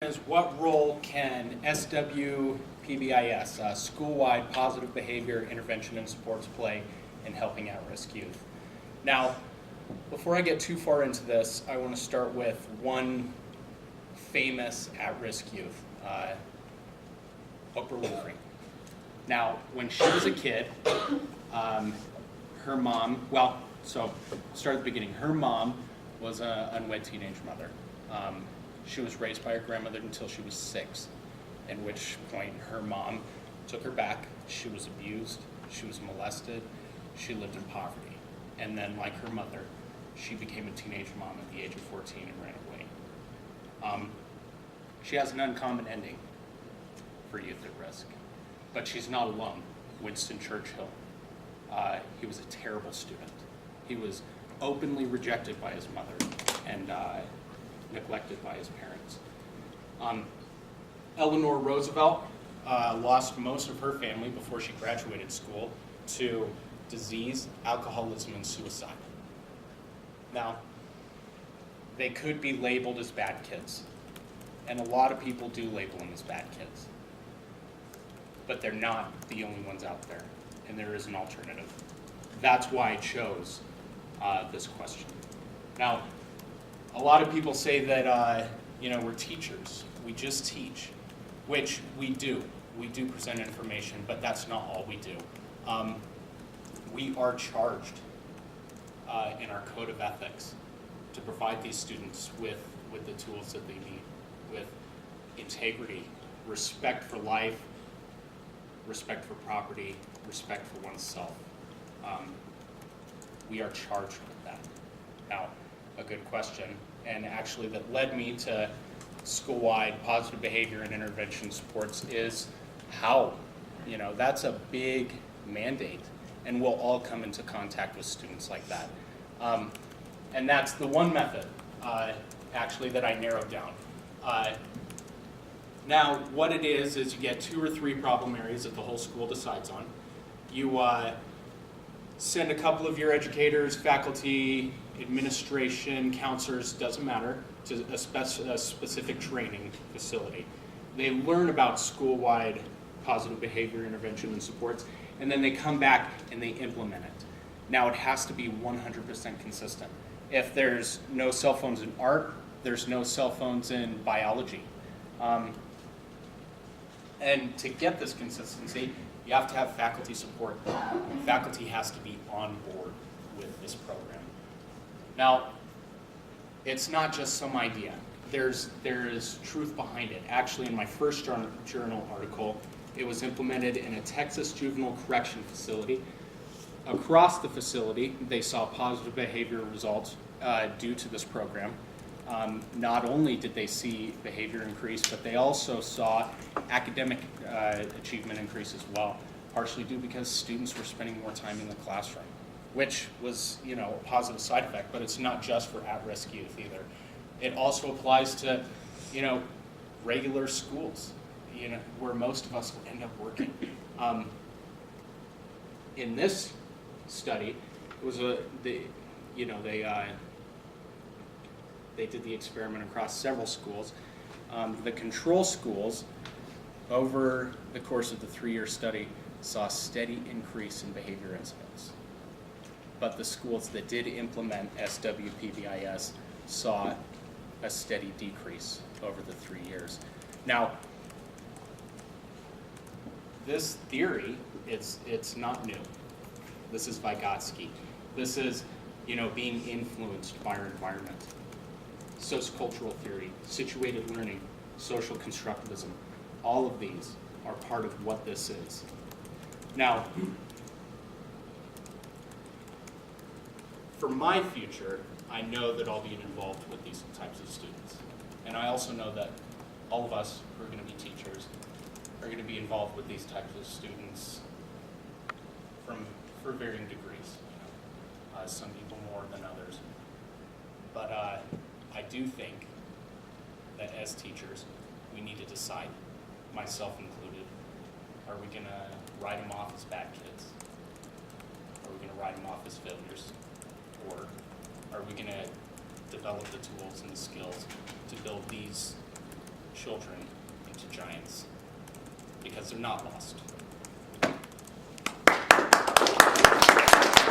Is what role can SW-PBIS, school-wide positive behavior intervention and supports, play in helping at-risk youth? Now, before I get too far into this, I want to start with one famous at-risk youth, Oprah Winfrey. Now, when she was a kid, her mom, start at the beginning. Her mom was an unwed teenage mother. She was raised by her grandmother until she was 6, at which point her mom took her back. She was abused, she was molested, she lived in poverty. And then, like her mother, she became a teenage mom at the age of 14 and ran away. She has an uncommon ending for youth at risk, but she's not alone. Winston Churchill, he was a terrible student. He was openly rejected by his mother and neglected by his parents. Eleanor Roosevelt lost most of her family before she graduated school to disease, alcoholism, and suicide. Now, they could be labeled as bad kids, and a lot of people do label them as bad kids, but they're not the only ones out there, and there is an alternative. That's why I chose this question. Now, a lot of people say that we're teachers. We just teach, which we do. We do present information, but that's not all we do. We are charged in our code of ethics to provide these students with the tools that they need, with integrity, respect for life, respect for property, respect for oneself. We are charged with that. Now, a good question, and actually that led me to school-wide positive behavior and intervention supports is how. That's a big mandate, and we'll all come into contact with students like that. And that's the one method, actually, that I narrowed down. Now, what it is you get 2 or 3 problem areas that the whole school decides on. You send a couple of your educators, faculty, administration, counselors, doesn't matter, to a specific training facility. They learn about school-wide positive behavior intervention and supports, and then they come back and they implement it. Now, it has to be 100% consistent. If there's no cell phones in art, there's no cell phones in biology. And to get this consistency, you have to have faculty support. Faculty has to be on board with this program. Now, it's not just some idea. There is truth behind it. Actually, in my first journal article, it was implemented in a Texas juvenile correction facility. Across the facility, they saw positive behavior results due to this program. Not only did they see behavior increase, but they also saw academic achievement increase as well, partially due because students were spending more time in the classroom, which was a positive side effect, but it's not just for at-risk youth either. It also applies to regular schools, where most of us will end up working. In this study, it was they did the experiment across several schools. The control schools, over the course of the 3-year study, saw a steady increase in behavior incidents. But the schools that did implement SW-PBIS saw a steady decrease over the 3 years. Now, this theory, it's not new. This is Vygotsky. This is, being influenced by our environment. Sociocultural theory, situated learning, social constructivism, all of these are part of what this is. Now, for my future, I know that I'll be involved with these types of students. And I also know that all of us who are going to be teachers are going to be involved with these types of students for varying degrees. Some people more than others. But I do think that as teachers, we need to decide, myself included, are we going to write them off as bad kids? Are we going to write them off as failures? Or are we going to develop the tools and the skills to build these children into giants because they're not lost.